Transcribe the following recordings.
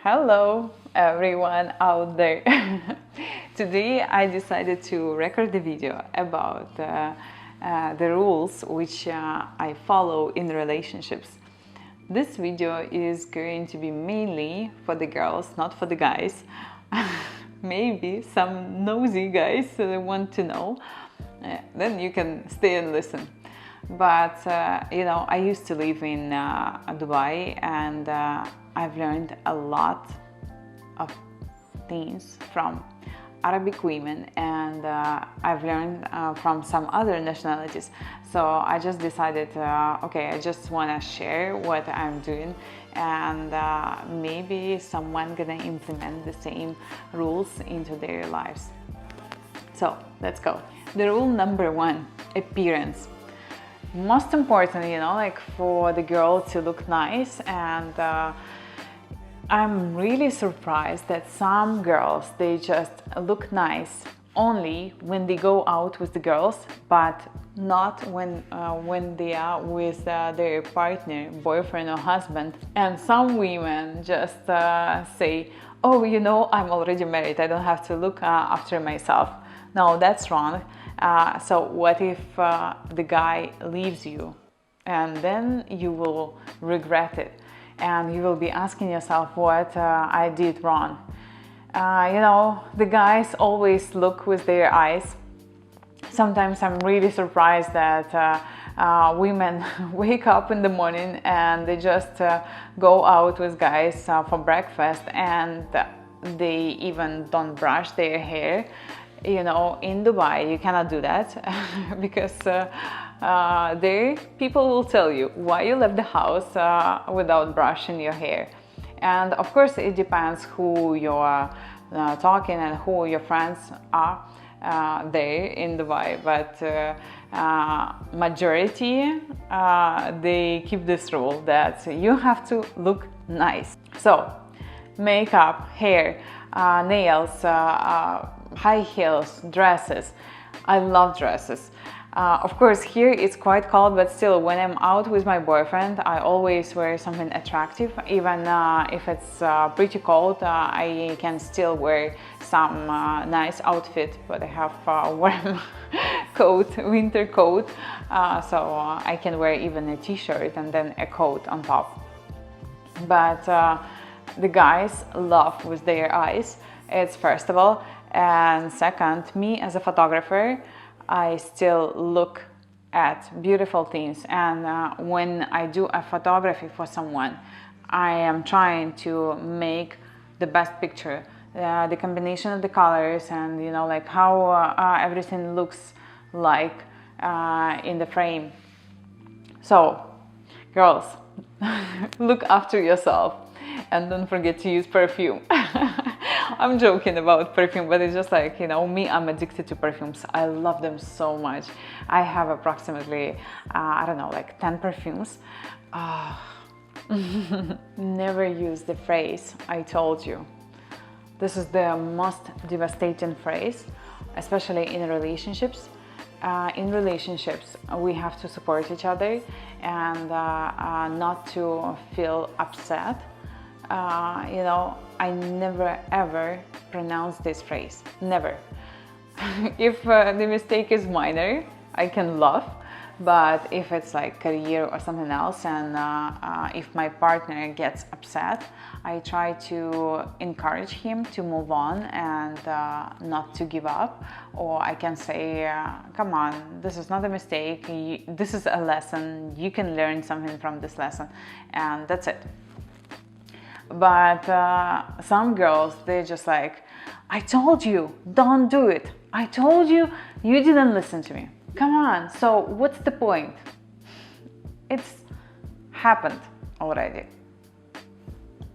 Hello everyone out there. Today I decided to record the video about the rules which I follow in relationships. This video is going to be mainly for the girls, not for the guys. Maybe some nosy guys want to know, then you can stay and listen. But I used to live in Dubai, and I've learned a lot of things from Arabic women, and I've learned from some other nationalities. So I just decided, okay, I just want to share what I'm doing, and maybe someone gonna implement the same rules into their lives. So let's go. The rule number one: appearance. Most important, like for the girl to look nice, and I'm really surprised that some girls, they just look nice only when they go out with the girls, but not when they are with their partner, boyfriend or husband. And some women just say, oh, I'm already married, I don't have to look after myself. No, that's wrong. So what if the guy leaves you, and then you will regret it, and you will be asking yourself what I did wrong. The guys always look with their eyes. Sometimes I'm really surprised that women wake up in the morning and they just go out with guys for breakfast, and they even don't brush their hair. In Dubai you cannot do that because there people will tell you why you left the house without brushing your hair. And of course it depends who you're talking and who your friends are there in Dubai, but majority they keep this rule that you have to look nice. So makeup, hair, nails, high heels, dresses. I love dresses. Of course here it's quite cold, but still when I'm out with my boyfriend I always wear something attractive. Even if it's pretty cold, I can still wear some nice outfit, but I have a warm coat, winter coat, so I can wear even a t-shirt and then a coat on top. But the guys love with their eyes. It's first of all, and second, me as a photographer, I still look at beautiful things, and when I do a photography for someone, I am trying to make the best picture, the combination of the colors, and like how everything looks like in the frame. So girls, look after yourself and don't forget to use perfume. I'm joking about perfume, but it's just like, me, I'm addicted to perfumes. I love them so much. I have approximately, I don't know, like 10 perfumes. Never use the phrase, I told you. This is the most devastating phrase, especially in relationships. In relationships, we have to support each other and not to feel upset. I never ever pronounce this phrase, never. If the mistake is minor, I can laugh, but if it's like career or something else, and if my partner gets upset, I try to encourage him to move on and not to give up. Or I can say, come on, this is not a mistake, this is a lesson, you can learn something from this lesson, and that's it. But some girls, they're just like, I told you, don't do it. I told you, you didn't listen to me. Come on, so what's the point? It's happened already.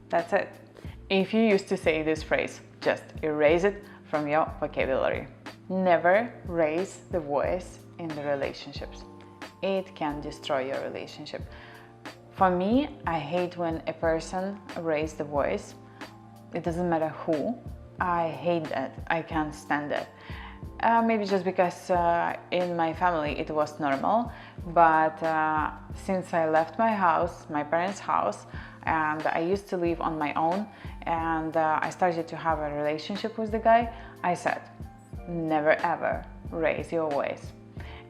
That's it. If you used to say this phrase, just erase it from your vocabulary. Never raise the voice in the relationships. It can destroy your relationship. For me, I hate when a person raises the voice. It doesn't matter who. I hate that. I can't stand it. Maybe just because in my family it was normal, but since I left my house, my parents' house, and I used to live on my own, and I started to have a relationship with the guy, I said, never ever raise your voice.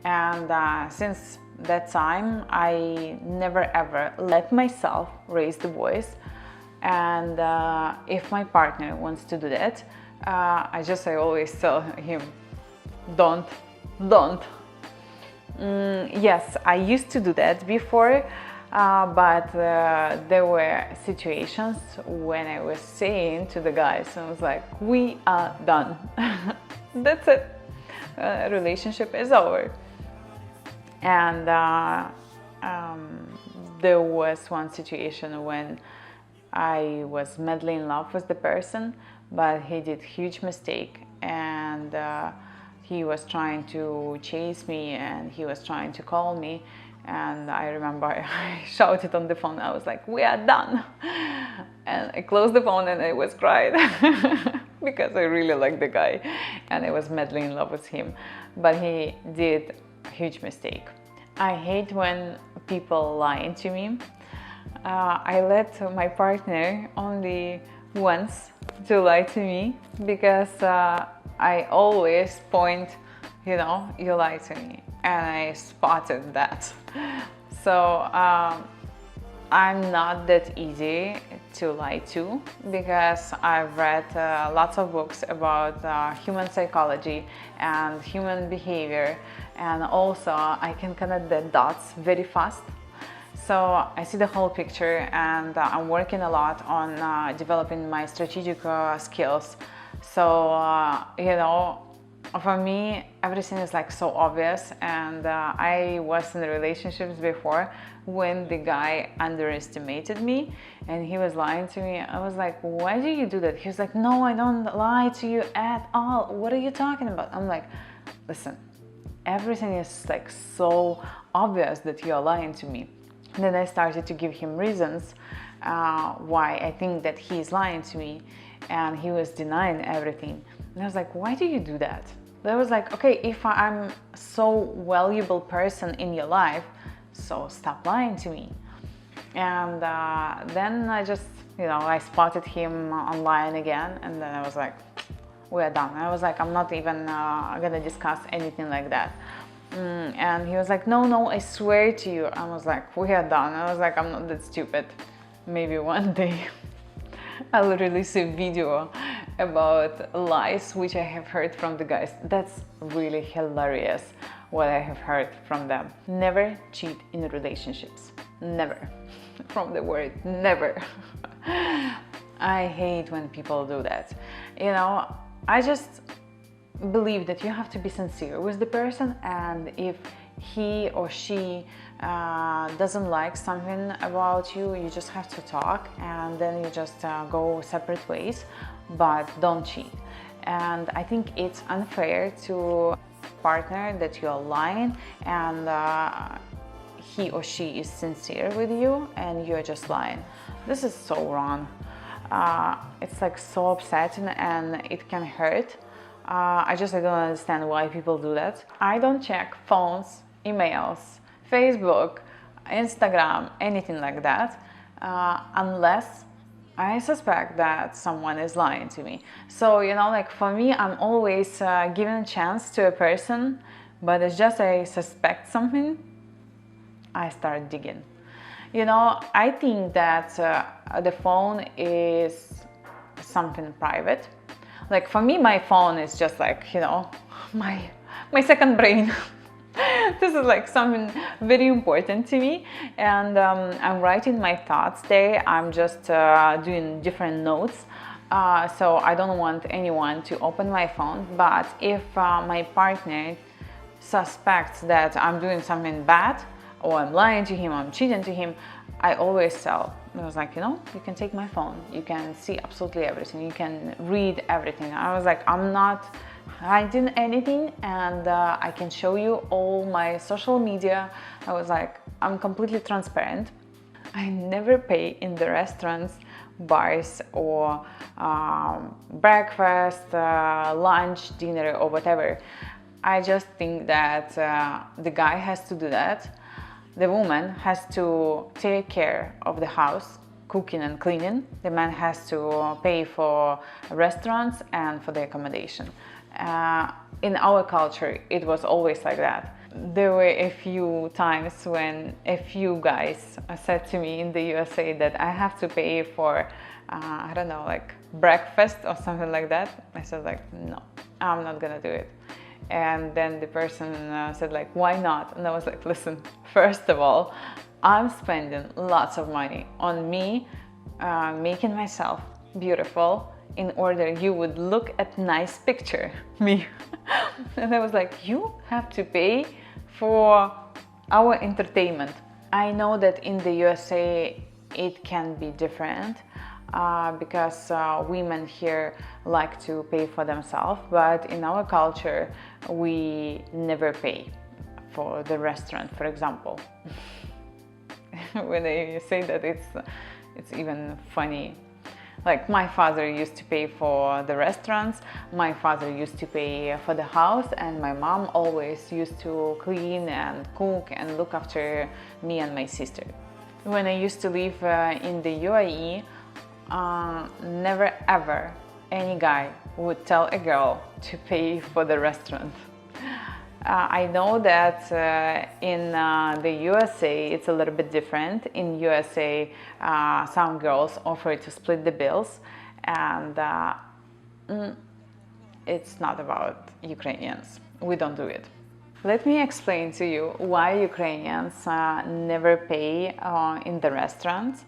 And since that time, I never ever let myself raise the voice. And if my partner wants to do that, I always tell him, don't. Yes, I used to do that before, but there were situations when I was saying to the guys, I was like, we are done. That's it. Relationship is over. And there was one situation when I was madly in love with the person, but he did huge mistake, and he was trying to chase me, and he was trying to call me, and I remember I shouted on the phone. I was like, we are done. And I closed the phone and I was crying because I really liked the guy and I was madly in love with him, but he did a huge mistake. I hate when people lie to me. I let my partner only once to lie to me, because I always point, you know, you lied to me, and I spotted that. So I'm not that easy to lie to, because I've read lots of books about human psychology and human behavior, and also I can connect the dots very fast. So I see the whole picture, and I'm working a lot on developing my strategic skills. So, you know, for me, everything is like so obvious, and I was in relationships before when the guy underestimated me and he was lying to me. I was like, why do you do that? He was like, no, I don't lie to you at all. What are you talking about? I'm like, listen, everything is like so obvious that you're lying to me. And then I started to give him reasons why I think that he's lying to me, and he was denying everything. And I was like, why do you do that? I was like, okay, if I'm so valuable person in your life, so stop lying to me. And then I just, you know, I spotted him online again, and then I was like, we're done. I was like, I'm not even gonna discuss anything like that. And he was like, no, I swear to you. I was like, we are done. I was like, I'm not that stupid. Maybe one day I'll release a video about lies which I have heard from the guys. That's really hilarious what I have heard from them. Never cheat in relationships. Never. From the word never. I hate when people do that. You know, I just believe that you have to be sincere with the person, and if he or she doesn't like something about you, you just have to talk, and then you just go separate ways, but don't cheat. And I think it's unfair to a partner that you're lying and he or she is sincere with you and you're just lying. This is so wrong. It's like so upsetting, and it can hurt. I don't understand why people do that. I don't check phones, emails, Facebook, Instagram, anything like that, unless I suspect that someone is lying to me. So, you know, like for me, I'm always giving a chance to a person, but it's just I suspect something, I start digging. You know, I think that the phone is something private. Like for me, my phone is just like, you know, my second brain. This is like something very important to me, and I'm writing my thoughts there. I'm just doing different notes, so I don't want anyone to open my phone. But if my partner suspects that I'm doing something bad, or I'm lying to him, I'm cheating to him, I always tell. I was like, you know, you can take my phone, you can see absolutely everything, you can read everything. I was like, I'm not hiding anything, and I can show you all my social media. I was like, I'm completely transparent. I never pay in the restaurants, bars, or breakfast, lunch, dinner, or whatever. I just think that the guy has to do that. The woman has to take care of the house, cooking and cleaning. The man has to pay for restaurants and for the accommodation. In our culture, it was always like that. There were a few times when a few guys said to me in the USA that I have to pay for, I don't know, like breakfast or something like that. I said like, no, I'm not gonna do it. And then the person said like, why not? And I was like, listen, first of all, I'm spending lots of money on me making myself beautiful in order you would look at nice picture me. And I was like, you have to pay for our entertainment. I know that in the USA it can be different because women here like to pay for themselves, but in our culture we never pay for the restaurant, for example. When I say that, it's even funny. Like my father used to pay for the restaurants, my father used to pay for the house, and my mom always used to clean and cook and look after me and my sister. When I used to live in the UAE, never ever any guy would tell a girl to pay for the restaurant. I know that in the USA it's a little bit different. In USA, some girls offer to split the bills, and it's not about Ukrainians. We don't do it. Let me explain to you why Ukrainians never pay in the restaurants.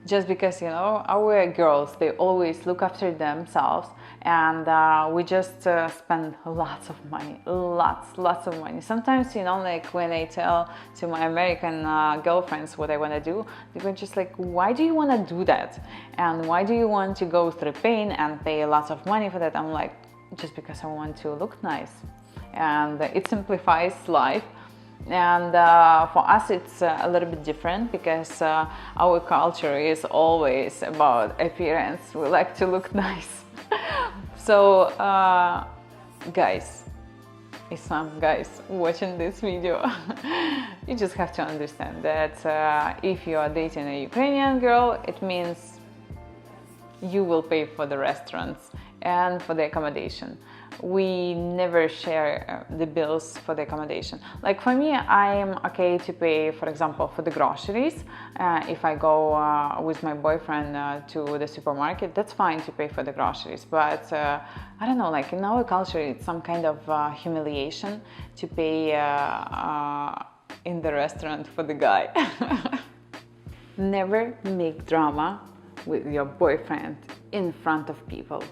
Just because, you know, our girls, they always look after themselves, and we just spend lots of money, lots of money. Sometimes, you know, like when I tell to my American girlfriends what I want to do, they're just like, why do you want to do that? And why do you want to go through pain and pay lots of money for that? I'm like, just because I want to look nice. And it simplifies life. And for us it's a little bit different because our culture is always about appearance. We like to look nice. So guys, if some guys watching this video, you just have to understand that if you are dating a Ukrainian girl, it means you will pay for the restaurants and for the accommodation. We never share the bills for the accommodation. Like for me, I'm okay to pay, for example, for the groceries. If I go with my boyfriend to the supermarket, that's fine to pay for the groceries. But I don't know, like in our culture, it's some kind of humiliation to pay in the restaurant for the guy. Never make drama with your boyfriend in front of people.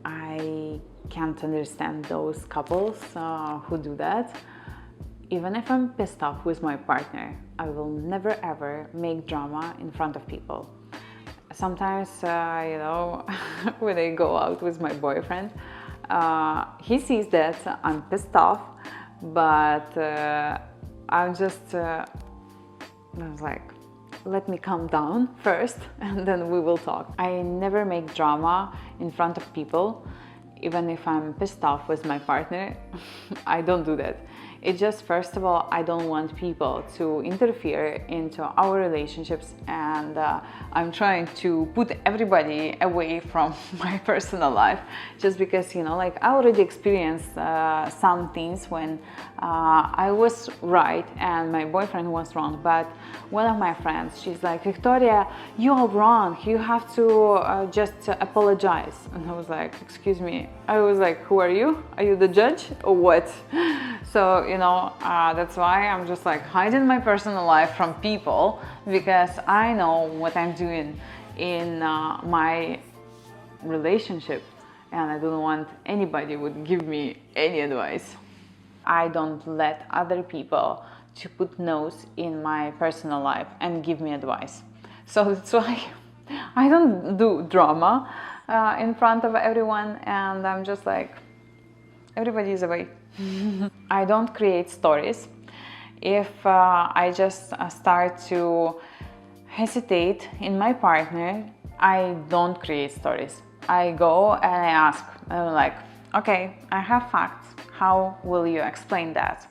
I can't understand those couples who do that. Even if I'm pissed off with my partner, I will never ever make drama in front of people. Sometimes, you know, when I go out with my boyfriend, he sees that I'm pissed off, but I'm just I was like, let me calm down first and then we will talk. I never make drama in front of people. Even if I'm pissed off with my partner, I don't do that. It's just, first of all, I don't want people to interfere into our relationships, and I'm trying to put everybody away from my personal life, just because, you know, like I already experienced some things when I was right and my boyfriend was wrong. But one of my friends, she's like, Victoria, you are wrong, you have to just apologize. And I was like, excuse me. I was like, who are you? Are you the judge or what? So, you know, that's why I'm just like hiding my personal life from people, because I know what I'm doing in my relationship, and I don't want anybody would give me any advice. I don't let other people to put nose in my personal life and give me advice. So that's why I don't do drama in front of everyone, and I'm just like, everybody is away. I don't create stories. If I just start to hesitate in my partner, I don't create stories. I go and I ask, I'm like, okay, I have facts. How will you explain that?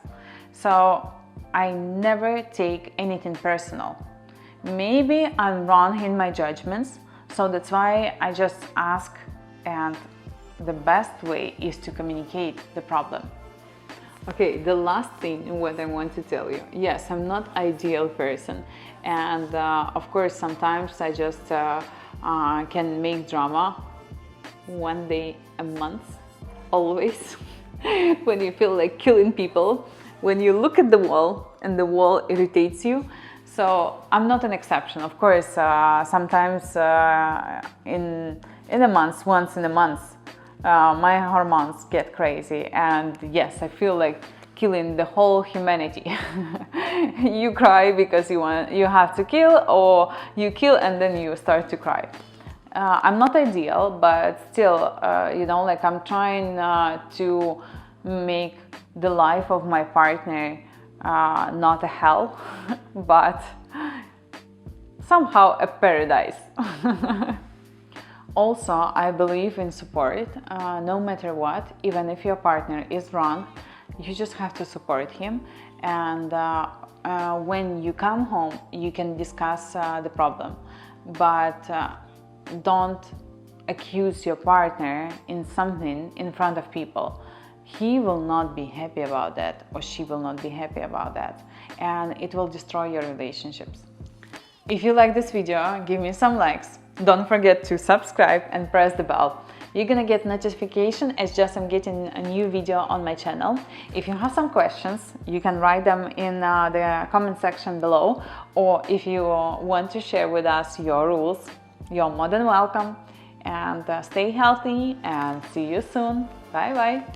So I never take anything personal, Maybe I'm wrong in my judgments, so that's why I just ask, and the best way is to communicate the problem. Okay, the last thing what I want to tell you. Yes, I'm not ideal person, and of course sometimes I just can make drama one day a month, always. When you feel like killing people, when you look at the wall and the wall irritates you. So I'm not an exception. Of course, sometimes in a month, once in a month, my hormones get crazy, and yes, I feel like killing the whole humanity. You cry because you have to kill, or you kill and then you start to cry. I'm not ideal, but still, you know, like I'm trying to make the life of my partner not a hell, but somehow a paradise. Also, I believe in support, no matter what. Even if your partner is wrong, you just have to support him, and when you come home, you can discuss the problem, but don't accuse your partner in something in front of people. He will not be happy about that, or she will not be happy about that, and it will destroy your relationships. If you like this video, give me some likes. Don't forget to subscribe and press the bell. You're gonna get notification as just I'm getting a new video on my channel. If you have some questions, you can write them in the comment section below, or if you want to share with us your rules, you're more than welcome. And stay healthy, and see you soon. Bye bye.